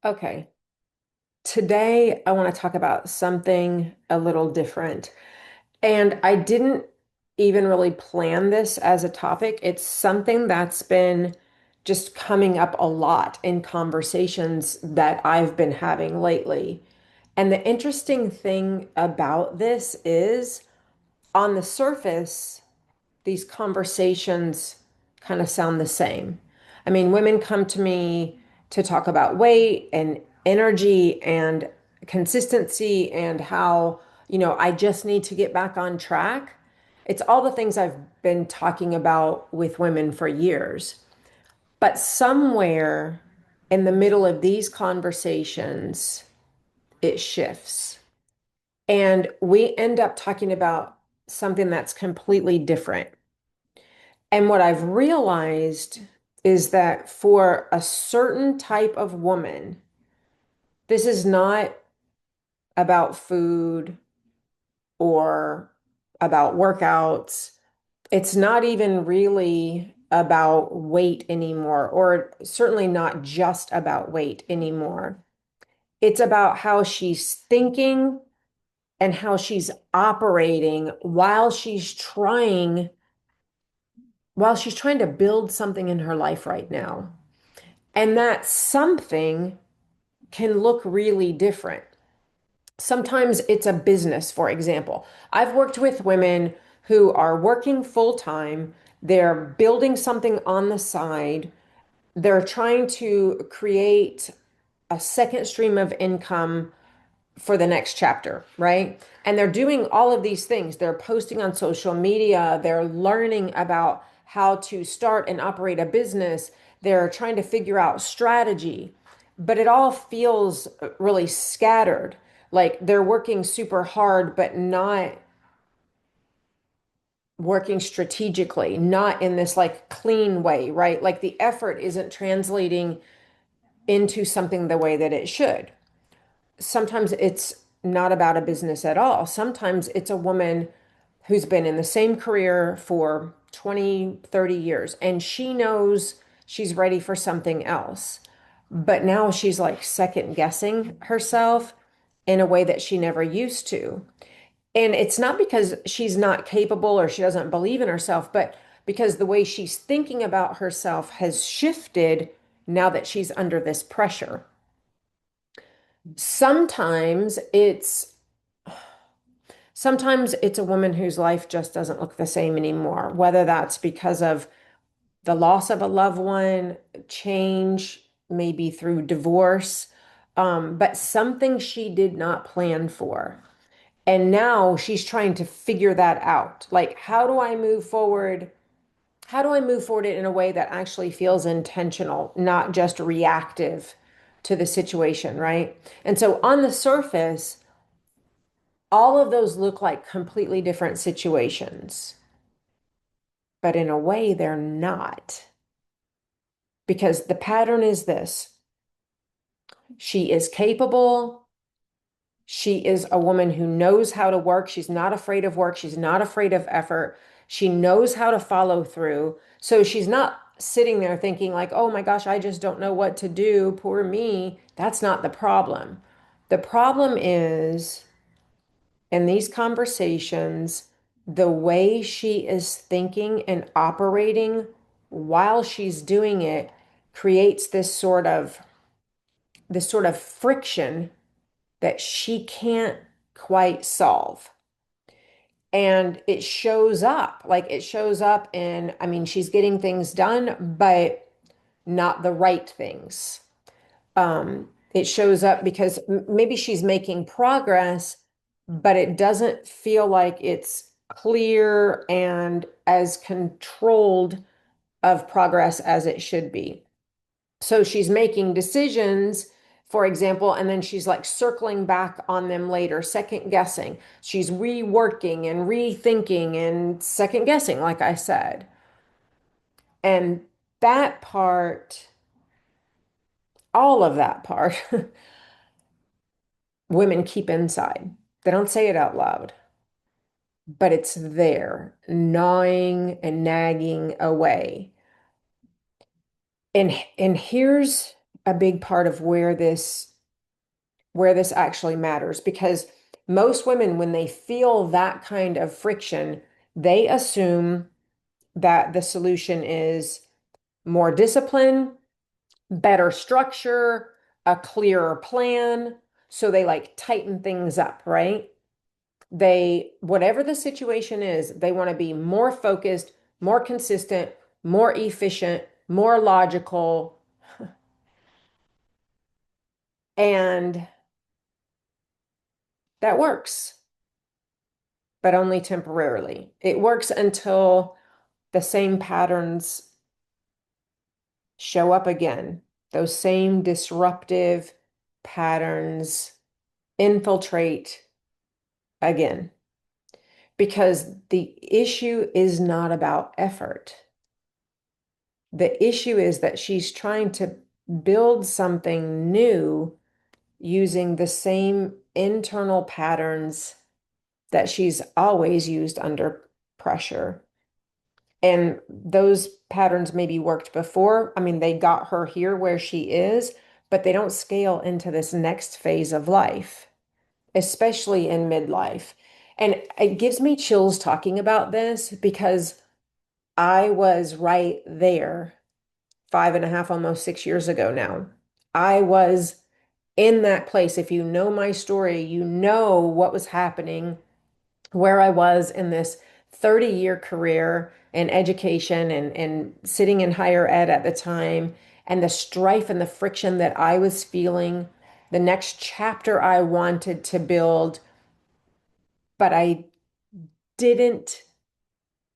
Okay. Today, I want to talk about something a little different. And I didn't even really plan this as a topic. It's something that's been just coming up a lot in conversations that I've been having lately. And the interesting thing about this is on the surface, these conversations kind of sound the same. I mean, women come to me to talk about weight and energy and consistency and how, I just need to get back on track. It's all the things I've been talking about with women for years. But somewhere in the middle of these conversations, it shifts. And we end up talking about something that's completely different. And what I've realized is that for a certain type of woman, this is not about food or about workouts. It's not even really about weight anymore, or certainly not just about weight anymore. It's about how she's thinking and how she's operating while she's trying to build something in her life right now. And that something can look really different. Sometimes it's a business, for example. I've worked with women who are working full time, they're building something on the side, they're trying to create a second stream of income for the next chapter, right? And they're doing all of these things. They're posting on social media, they're learning about how to start and operate a business, they're trying to figure out strategy, but it all feels really scattered. Like they're working super hard, but not working strategically, not in this like clean way, right? Like the effort isn't translating into something the way that it should. Sometimes it's not about a business at all. Sometimes it's a woman who's been in the same career for 20, 30 years and she knows she's ready for something else. But now she's like second guessing herself in a way that she never used to. And it's not because she's not capable or she doesn't believe in herself, but because the way she's thinking about herself has shifted now that she's under this pressure. Sometimes it's Sometimes it's a woman whose life just doesn't look the same anymore, whether that's because of the loss of a loved one, change, maybe through divorce, but something she did not plan for. And now she's trying to figure that out. Like, how do I move forward? How do I move forward in a way that actually feels intentional, not just reactive to the situation, right? And so on the surface, all of those look like completely different situations, but in a way, they're not. Because the pattern is this: she is capable. She is a woman who knows how to work. She's not afraid of work. She's not afraid of effort. She knows how to follow through. So she's not sitting there thinking, like, oh my gosh, I just don't know what to do. Poor me. That's not the problem. The problem is in these conversations, the way she is thinking and operating while she's doing it creates this sort of friction that she can't quite solve. And it shows up in, I mean, she's getting things done, but not the right things. It shows up because maybe she's making progress, but it doesn't feel like it's clear and as controlled of progress as it should be. So she's making decisions, for example, and then she's like circling back on them later, second guessing. She's reworking and rethinking and second guessing, like I said. And that part, all of that part, women keep inside. They don't say it out loud, but it's there, gnawing and nagging away. And here's a big part of where this actually matters because most women, when they feel that kind of friction, they assume that the solution is more discipline, better structure, a clearer plan. So they like tighten things up, right? Whatever the situation is, they want to be more focused, more consistent, more efficient, more logical, and that works, but only temporarily. It works until the same patterns show up again. Those same disruptive patterns infiltrate again. Because the issue is not about effort. The issue is that she's trying to build something new using the same internal patterns that she's always used under pressure. And those patterns maybe worked before. I mean, they got her here where she is, but they don't scale into this next phase of life, especially in midlife. And it gives me chills talking about this because I was right there 5.5, almost 6 years ago now. I was in that place. If you know my story, you know what was happening, where I was in this 30-year career in education and sitting in higher ed at the time, and the strife and the friction that I was feeling, the next chapter I wanted to build, but I didn't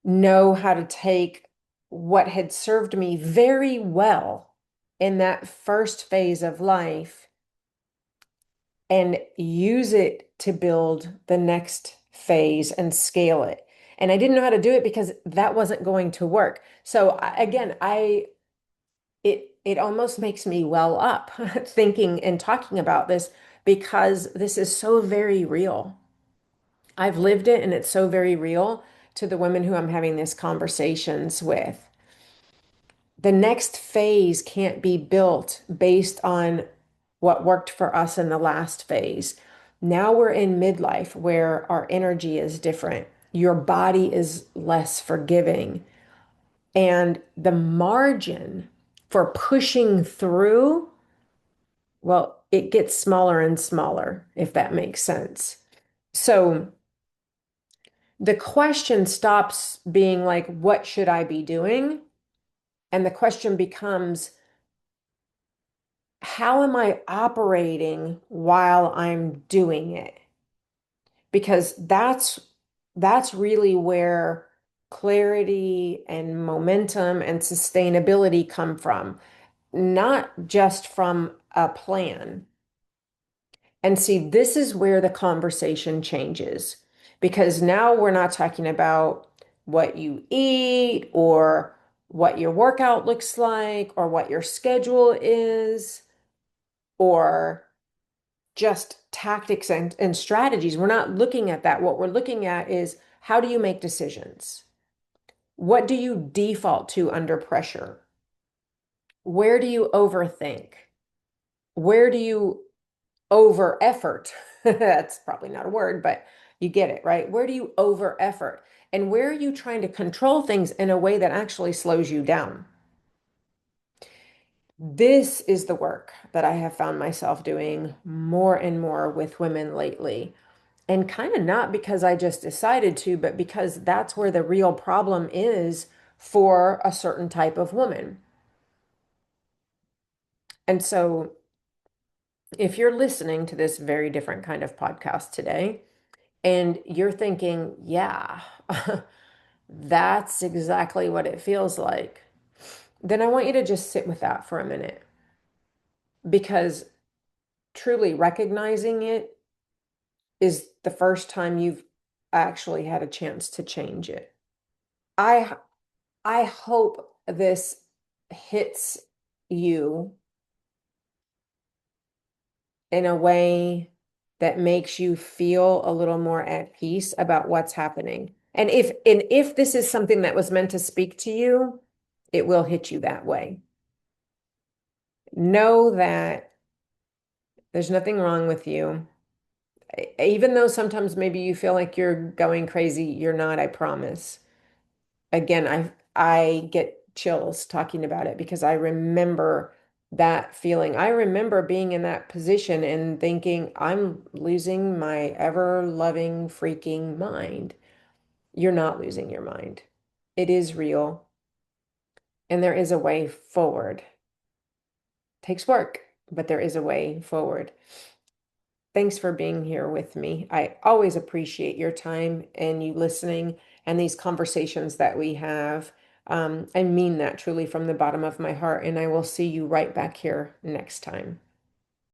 know how to take what had served me very well in that first phase of life and use it to build the next phase and scale it. And I didn't know how to do it because that wasn't going to work. So again, it almost makes me well up thinking and talking about this because this is so very real. I've lived it and it's so very real to the women who I'm having these conversations with. The next phase can't be built based on what worked for us in the last phase. Now we're in midlife where our energy is different. Your body is less forgiving. And the margin for pushing through, well, it gets smaller and smaller, if that makes sense. So the question stops being like, what should I be doing? And the question becomes, how am I operating while I'm doing it? Because that's really where clarity and momentum and sustainability come from, not just from a plan. And see, this is where the conversation changes because now we're not talking about what you eat or what your workout looks like or what your schedule is or just tactics and strategies. We're not looking at that. What we're looking at is how do you make decisions? What do you default to under pressure? Where do you overthink? Where do you over effort? That's probably not a word, but you get it, right? Where do you over effort? And where are you trying to control things in a way that actually slows you down? This is the work that I have found myself doing more and more with women lately. And kind of not because I just decided to, but because that's where the real problem is for a certain type of woman. And so if you're listening to this very different kind of podcast today and you're thinking, yeah, that's exactly what it feels like, then I want you to just sit with that for a minute because truly recognizing it is the first time you've actually had a chance to change it. I I hope this hits you in a way that makes you feel a little more at peace about what's happening. And if this is something that was meant to speak to you, it will hit you that way. Know that there's nothing wrong with you. Even though sometimes maybe you feel like you're going crazy, you're not, I promise. Again, I get chills talking about it because I remember that feeling. I remember being in that position and thinking, I'm losing my ever-loving freaking mind. You're not losing your mind. It is real, and there is a way forward. Takes work, but there is a way forward. Thanks for being here with me. I always appreciate your time and you listening and these conversations that we have. I mean that truly from the bottom of my heart, and I will see you right back here next time.